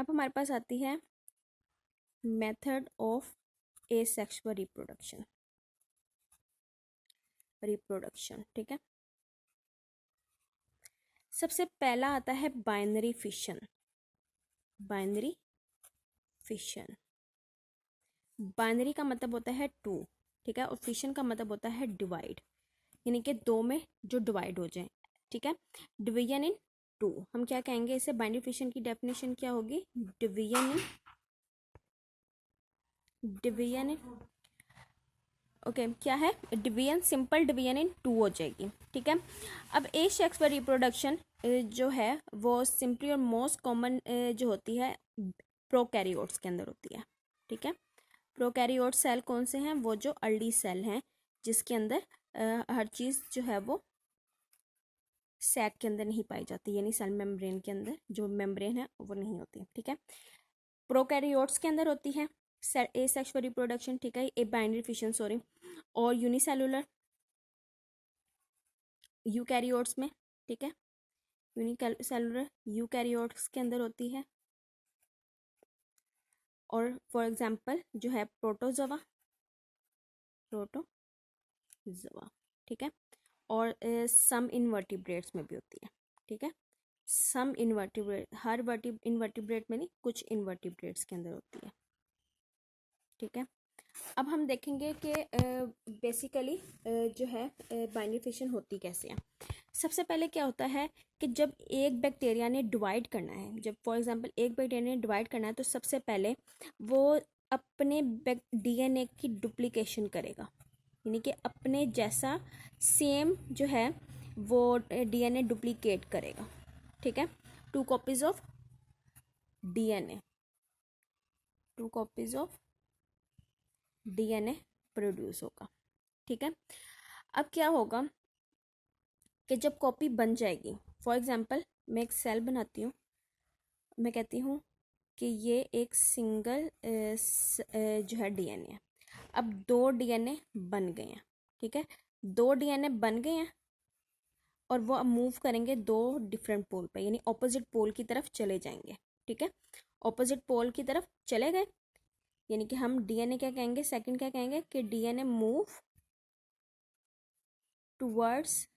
अब हमारे पास आती है मेथड ऑफ एसेक्सुअल रिप्रोडक्शन। ठीक है, सबसे पहला आता है बाइनरी फिशन। बाइनरी का मतलब होता है टू, ठीक है, और फिशन का मतलब होता है डिवाइड, यानी कि दो में जो डिवाइड हो जाए। ठीक है, डिवीजन इन टू हम क्या कहेंगे इसे? बाइनरी फिशन की डेफिनेशन क्या होगी? डिवीजन इन ओके क्या है? Division, simple division in two हो जाएगी। ठीक है, अब एसेक्सुअल रिप्रोडक्शन जो है वो सिंपली और मोस्ट कॉमन जो होती है प्रोकैरियोट्स के अंदर होती है। ठीक है, प्रोकैरियोट सेल कौन से हैं? वो जो अर्ली सेल हैं जिसके अंदर हर चीज़ जो है वो सैक के अंदर नहीं पाई जाती, यानी सेल मेम्ब्रेन के अंदर जो मेम्ब्रेन है वो नहीं होती। ठीक है, प्रोकैरियोट्स के अंदर होती है एसेक्सुअल रिप्रोडक्शन। ठीक है, ए बाइनरी फिशन सॉरी, और यूनिसेलुलर यूकैरियोट्स में। ठीक है, यूनिसेलुलर यूकैरियोट्स के अंदर होती है, और फॉर एग्जांपल जो है प्रोटोजोआ। ठीक है, और सम इनवर्टिब्रेट्स में भी होती है। ठीक है, सम इनवर्टिब्रेट, हर इनवर्टिब्रेट में नहीं, कुछ इनवर्टिब्रेट्स के अंदर होती है। ठीक है, अब हम देखेंगे कि बेसिकली जो है बाइनरी फिशन होती कैसे है। सबसे पहले क्या होता है कि जब एक बैक्टीरिया ने डिवाइड करना है, जब फॉर एग्जांपल एक बैक्टीरिया ने डिवाइड करना है, तो सबसे पहले वो अपने डीएनए की डुप्लीकेशन करेगा, यानी कि अपने जैसा सेम जो है वो डीएनए डुप्लीकेट करेगा। ठीक है, 2 कॉपीज ऑफ डीएनए प्रोड्यूस होगा। ठीक है, अब क्या होगा कि जब कॉपी बन जाएगी, फॉर एग्जांपल मैं एक सेल बनाती हूँ, मैं कहती हूँ कि ये एक सिंगल जो है डीएनए है। अब 2 डीएनए बन गए हैं। ठीक है, 2 डीएनए बन गए हैं और वो अब मूव करेंगे 2 डिफरेंट पोल पे, यानी ऑपोजिट पोल की तरफ चले जाएंगे। ठीक है, ऑपोजिट पोल की तरफ चले गए, यानी कि हम डीएनए क्या कहेंगे? सेकंड क्या कहेंगे कि डीएनए मूव टुवर्ड्स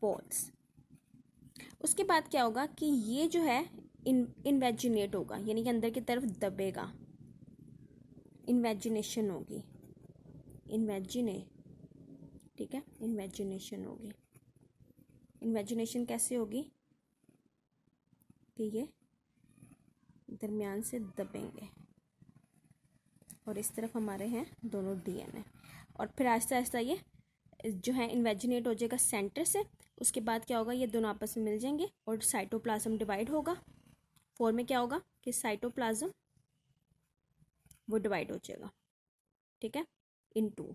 पोल्स। उसके बाद क्या होगा कि ये जो है इन्वेजिनेट होगा, यानी कि अंदर की तरफ दबेगा, इन्वेजिनेशन होगी, ठीक है, इन्वेजिनेशन होगी। इन्वेजिनेशन कैसे होगी कि ये दरमियान से दबेंगे और इस तरफ हमारे हैं दोनों डीएनए, और फिर आहिस्ता आहिस्ता ये जो है इन्वेजिनेट हो जाएगा सेंटर से। उसके बाद क्या होगा? ये दोनों आपस में मिल जाएंगे और साइटोप्लाज्म डिवाइड होगा। 4 में क्या होगा कि साइटोप्लाज्म वो डिवाइड हो जाएगा। ठीक है, इन 2।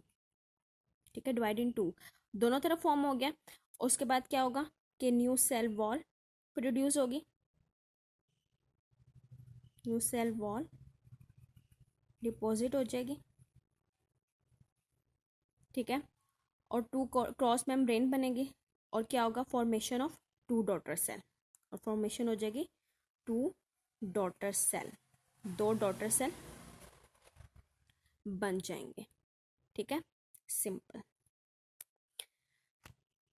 ठीक है, डिवाइड इन 2 दोनों तरफ फॉर्म हो गया। उसके बाद क्या होगा कि न्यू सेल वॉल प्रोड्यूस होगी, न्यू सेल वॉल डिपॉजिट हो जाएगी। ठीक है, और 2 क्रॉस मेम्ब्रेन बनेगी, और क्या होगा? फॉर्मेशन ऑफ 2 डॉटर सेल, और फॉर्मेशन हो जाएगी 2 डॉटर सेल, 2 डॉटर सेल बन जाएंगे। ठीक है, सिंपल।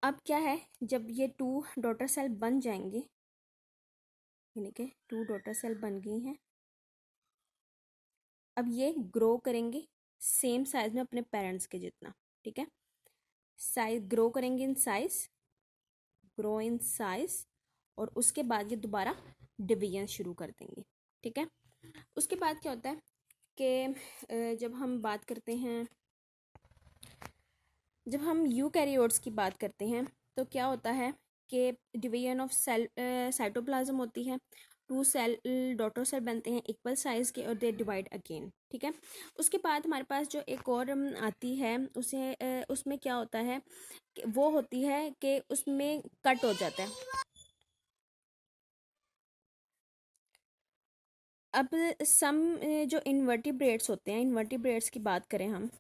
अब क्या है, जब ये 2 डॉटर सेल बन जाएंगे, यानी कि 2 डॉटर सेल बन गई हैं, अब ये ग्रो करेंगे सेम साइज में अपने पेरेंट्स के जितना। ठीक है, साइज ग्रो करेंगे इन साइज, और उसके बाद ये दोबारा डिवीजन शुरू कर देंगे। ठीक है, उसके बाद क्या होता है कि जब हम बात करते हैं, जब हम यूकैरियोट्स की बात करते हैं, तो क्या होता है कि डिवीजन ऑफ सेल साइटोप्लाज्म होती है, 2 सेल डॉटर सेल बनते हैं इक्वल साइज के, और दे डिवाइड अगेन। ठीक है, उसके बाद हमारे पास जो एक और आती है उसमें क्या होता है कि वो होती है कि उसमें कट हो जाता है। अब सम जो इन्वर्टिब्रेट्स होते हैं, इन्वर्टिब्रेट्स की बात करें हम,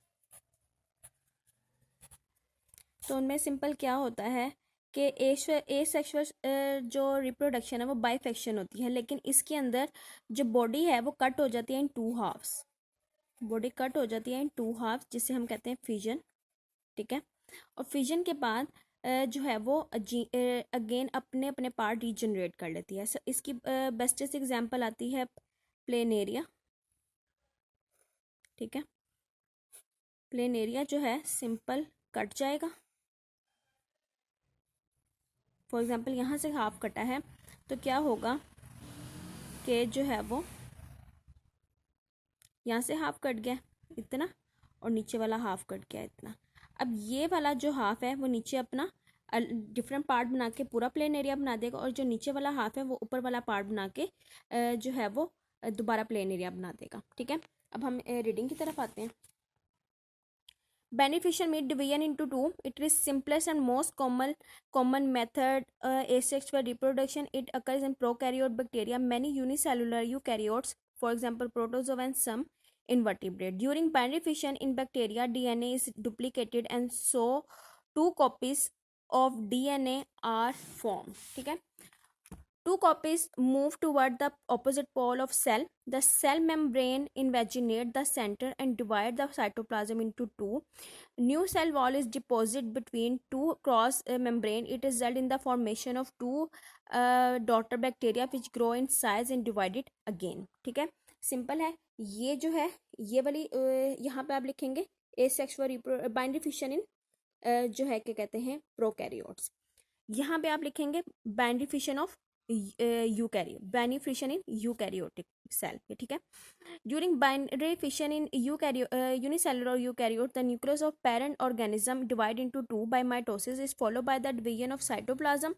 तो उनमें सिंपल क्या होता है कि ए सेक्सुअल जो रिप्रोडक्शन है वो बाइफेक्शन होती है, लेकिन इसके अंदर जो बॉडी है वो कट हो जाती है इन टू हाफ्स, बॉडी कट हो जाती है इन टू हाफ्स, जिसे हम कहते हैं फिजन, ठीक है। और फिजन के बाद जो है वो अगेन अपने अपने पार्ट रीजनरेट कर लेती है। इसकी बेस्टेस्ट एग्जांपल आती है प्लेनेरिया, ठीक है। प्लेनेरिया जो है सिंपल कट जाएगा, फॉर एग्जांपल यहाँ से हाफ कटा है तो क्या होगा कि जो है वो यहाँ से हाफ कट गया इतना और नीचे वाला हाफ कट गया इतना। अब ये वाला जो हाफ है वो नीचे अपना डिफरेंट पार्ट बना के पूरा प्लेन एरिया बना देगा, और जो नीचे वाला हाफ है वो ऊपर वाला पार्ट बना के जो है वो दोबारा प्लेन एरिया बना देगा, ठीक है। अब हम रीडिंग की तरफ आते हैं। Beneficial meat division into two. It is simplest and most common method asexual reproduction. It occurs in prokaryote bacteria, many unicellular eukaryotes, for example, protozoa and some invertebrate. During binary fission in bacteria, DNA is duplicated and so two copies of DNA are formed. ठीक है, two copies move toward the opposite pole of cell. The cell membrane invaginate the center and divide the cytoplasm into two. New cell wall is deposited between two cross membrane. It results in the formation of two daughter bacteria which grow in size and divide it again. ठीक है, simple है। ये जो है ये वाली यहाँ पे आप लिखेंगे एसेक्सुअल बाइनरी फिशन इन जो है क्या कहते हैं प्रोकैरियोट्स। यहाँ पे आप लिखेंगे binary fission of eukaryote, binary fission in eukaryotic cell पे, ठीक है। During binary fission in unicellular eukaryote, the nucleus of parent organism divide into two by mitosis is followed by the division of cytoplasm.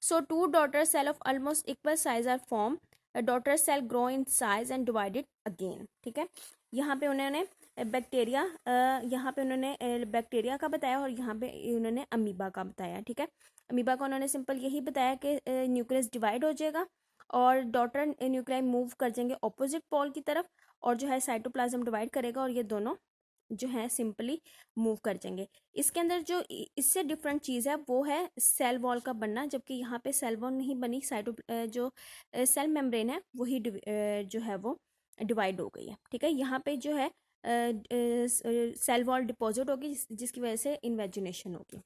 So two daughter cell of almost equal size are formed. A daughter cell grow in size and divided again. ठीक है, यहाँ पे उन्होंने bacteria यहाँ पे उन्होंने bacteria का बताया और यहाँ पे उन्होंने अमीबा का बताया, ठीक है। अमीबा का उन्होंने सिंपल यही बताया कि न्यूक्लियस डिवाइड हो जाएगा और डॉटर न्यूक्लियाई मूव कर जाएंगे ऑपोजिट पोल की तरफ, और जो है साइटोप्लाज्म डिवाइड करेगा और ये दोनों जो है सिंपली मूव कर जाएंगे। इसके अंदर जो इससे डिफरेंट चीज़ है वो है सेल वॉल का बनना, जबकि यहाँ पे सेल वॉल नहीं बनी, जो सेल मेम्ब्रेन है वही जो है वो डिवाइड हो गई है, ठीक है। यहाँ पे जो है सेल वॉल डिपॉजिट होगी जिसकी वजह से इन्वेजिनेशन होगी।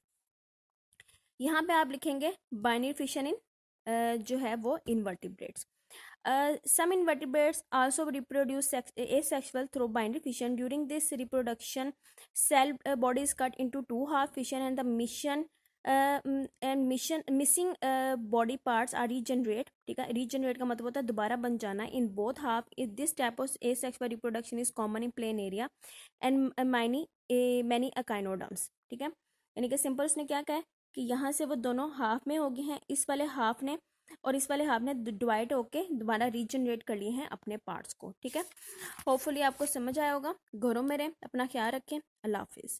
यहाँ पे आप लिखेंगे बाइनरी फिशन इन जो है वो invertebrates. Some invertebrates also reproduce asexual through binary fission. During this reproduction, cell body is cut into two half fission, and the missing body parts are regenerate. ठीक है, regenerate का मतलब होता है दोबारा बन जाना in both half. This type of asexual reproduction is common in plain area and many echinoderms. ठीक है, यानी कि सिंपल उसने क्या कहा कि यहाँ से वो दोनों हाफ में हो गए हैं, इस वाले हाफ ने और इस वाले हाफ ने डिवाइड होके दोबारा रीजनरेट कर लिए हैं अपने पार्ट्स को, ठीक है। होपफुली आपको समझ आया होगा। घरों में रहें, अपना ख्याल रखें। अल्लाह हाफिज़।